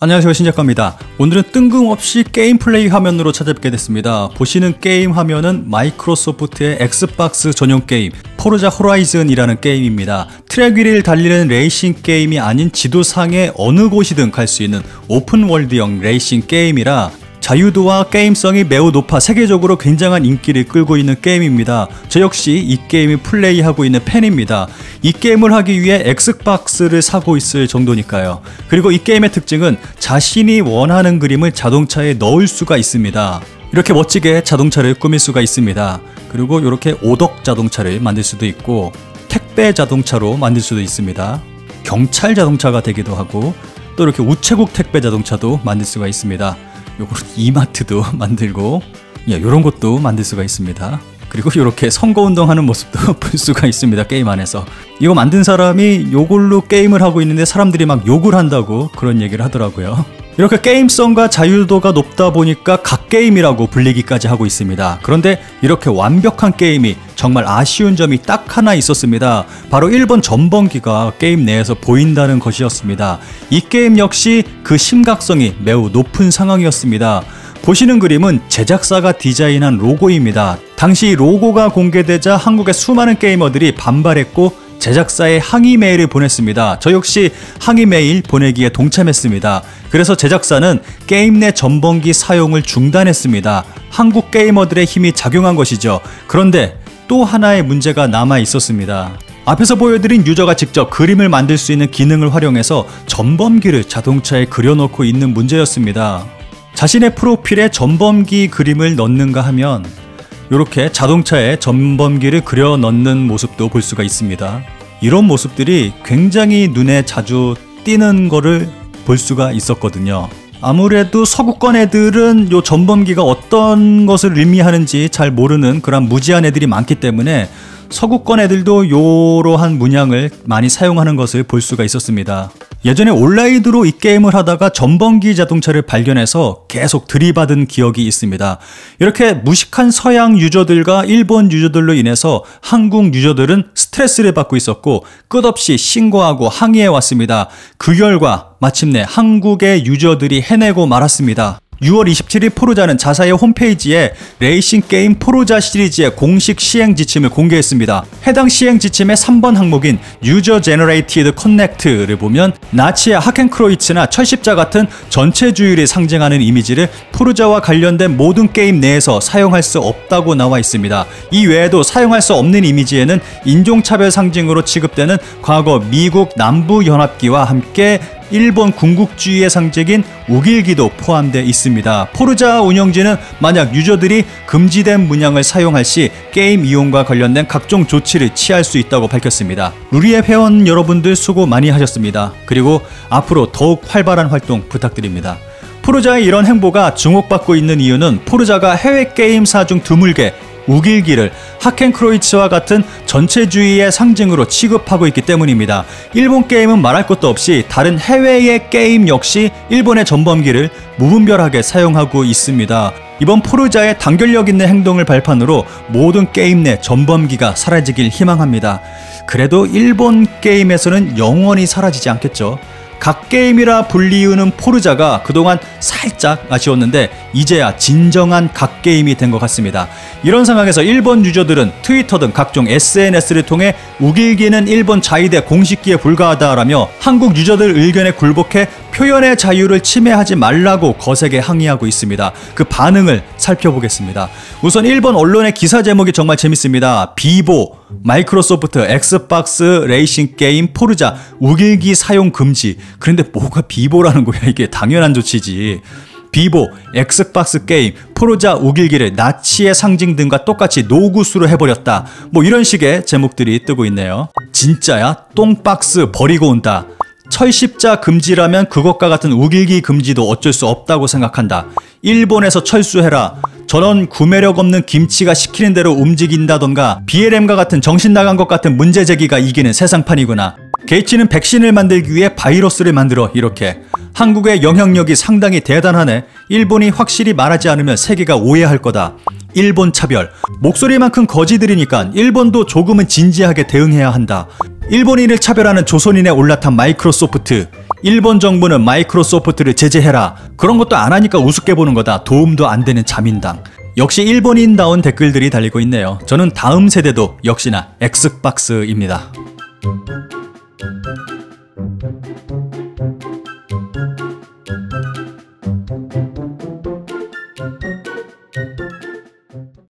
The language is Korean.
안녕하세요, 신작가입니다. 오늘은 뜬금없이 게임 플레이 화면으로 찾아뵙게 됐습니다. 보시는 게임 화면은 마이크로소프트의 엑스박스 전용 게임 포르자 호라이즌이라는 게임입니다. 트랙 위를 달리는 레이싱 게임이 아닌 지도상의 어느 곳이든 갈 수 있는 오픈월드형 레이싱 게임이라 자유도와 게임성이 매우 높아 세계적으로 굉장한 인기를 끌고 있는 게임입니다. 저 역시 이 게임을 플레이하고 있는 팬입니다. 이 게임을 하기 위해 엑스박스를 사고 있을 정도니까요. 그리고 이 게임의 특징은 자신이 원하는 그림을 자동차에 넣을 수가 있습니다. 이렇게 멋지게 자동차를 꾸밀 수가 있습니다. 그리고 이렇게 오덕 자동차를 만들 수도 있고 택배 자동차로 만들 수도 있습니다. 경찰 자동차가 되기도 하고 또 이렇게 우체국 택배 자동차도 만들 수가 있습니다. 요거 이마트도 만들고 이런 것도 만들 수가 있습니다. 그리고 이렇게 선거운동하는 모습도 볼 수가 있습니다. 게임 안에서. 이거 만든 사람이 요걸로 게임을 하고 있는데 사람들이 막 욕을 한다고 그런 얘기를 하더라고요. 이렇게 게임성과 자유도가 높다 보니까 갓게임이라고 불리기까지 하고 있습니다. 그런데 이렇게 완벽한 게임이 정말 아쉬운 점이 딱 하나 있었습니다. 바로 1번 전범기가 게임 내에서 보인다는 것이었습니다. 이 게임 역시 그 심각성이 매우 높은 상황이었습니다. 보시는 그림은 제작사가 디자인한 로고입니다. 당시 로고가 공개되자 한국의 수많은 게이머들이 반발했고 제작사에 항의 메일을 보냈습니다. 저 역시 항의 메일 보내기에 동참했습니다. 그래서 제작사는 게임 내 전범기 사용을 중단했습니다. 한국 게이머들의 힘이 작용한 것이죠. 그런데 또 하나의 문제가 남아 있었습니다. 앞에서 보여드린 유저가 직접 그림을 만들 수 있는 기능을 활용해서 전범기를 자동차에 그려놓고 있는 문제였습니다. 자신의 프로필에 전범기 그림을 넣는가 하면 이렇게 자동차에 전범기를 그려 넣는 모습도 볼 수가 있습니다. 이런 모습들이 굉장히 눈에 자주 띄는 거를 볼 수가 있었거든요. 아무래도 서구권 애들은 요 전범기가 어떤 것을 의미하는지 잘 모르는 그런 무지한 애들이 많기 때문에 서구권 애들도 이러한 문양을 많이 사용하는 것을 볼 수가 있었습니다. 예전에 온라인으로 이 게임을 하다가 전범기 자동차를 발견해서 계속 들이받은 기억이 있습니다. 이렇게 무식한 서양 유저들과 일본 유저들로 인해서 한국 유저들은 스트레스를 받고 있었고 끝없이 신고하고 항의해 왔습니다. 그 결과 마침내 한국의 유저들이 해내고 말았습니다. 6월 27일 포르자는 자사의 홈페이지에 레이싱 게임 포르자 시리즈의 공식 시행 지침을 공개했습니다. 해당 시행 지침의 3번 항목인 User Generated Connect를 보면 나치의 하켄크로이츠나 철십자 같은 전체주의를 상징하는 이미지를 포르자와 관련된 모든 게임 내에서 사용할 수 없다고 나와 있습니다. 이 외에도 사용할 수 없는 이미지에는 인종차별 상징으로 취급되는 과거 미국 남부연합기와 함께 일본 군국주의의 상징인 우길기도 포함되어 있습니다. 포르자 운영진은 만약 유저들이 금지된 문양을 사용할 시 게임 이용과 관련된 각종 조치를 취할 수 있다고 밝혔습니다. 루리의 회원 여러분들 수고 많이 하셨습니다. 그리고 앞으로 더욱 활발한 활동 부탁드립니다. 포르자의 이런 행보가 주목받고 있는 이유는 포르자가 해외 게임사 중 드물게 우길기를 하켄크로이츠와 같은 전체주의의 상징으로 취급하고 있기 때문입니다. 일본 게임은 말할 것도 없이 다른 해외의 게임 역시 일본의 전범기를 무분별하게 사용하고 있습니다. 이번 포르자의 단결력 있는 행동을 발판으로 모든 게임 내 전범기가 사라지길 희망합니다. 그래도 일본 게임에서는 영원히 사라지지 않겠죠. 갓게임이라 불리우는 포르자가 그동안 살짝 아쉬웠는데 이제야 진정한 갓게임이 된 것 같습니다. 이런 상황에서 일본 유저들은 트위터 등 각종 SNS를 통해 우길기는 일본 자위대 공식기에 불과하다라며 한국 유저들 의견에 굴복해 표현의 자유를 침해하지 말라고 거세게 항의하고 있습니다. 그 반응을 살펴보겠습니다. 우선 일본 언론의 기사 제목이 정말 재밌습니다. 비보, 마이크로소프트 엑스박스 레이싱 게임 포르자 우길기 사용 금지. 그런데 뭐가 비보라는 거야. 이게 당연한 조치지. 비보, 엑스박스 게임, 포르자 우길기를 나치의 상징 등과 똑같이 노구수로 해버렸다. 뭐 이런 식의 제목들이 뜨고 있네요. 진짜야? 똥박스 버리고 온다. 철십자 금지라면 그것과 같은 우길기 금지도 어쩔 수 없다고 생각한다. 일본에서 철수해라. 저런 구매력 없는 김치가 시키는 대로 움직인다던가 BLM과 같은 정신 나간 것 같은 문제 제기가 이기는 세상판이구나. 게이츠는 백신을 만들기 위해 바이러스를 만들어. 이렇게 한국의 영향력이 상당히 대단하네. 일본이 확실히 말하지 않으면 세계가 오해할 거다. 일본 차별. 목소리만큼 거지들이니까 일본도 조금은 진지하게 대응해야 한다. 일본인을 차별하는 조선인에 올라탄 마이크로소프트. 일본 정부는 마이크로소프트를 제재해라. 그런 것도 안 하니까 우습게 보는 거다. 도움도 안 되는 자민당. 역시 일본인다운 댓글들이 달리고 있네요. 저는 다음 세대도 역시나 엑스박스입니다.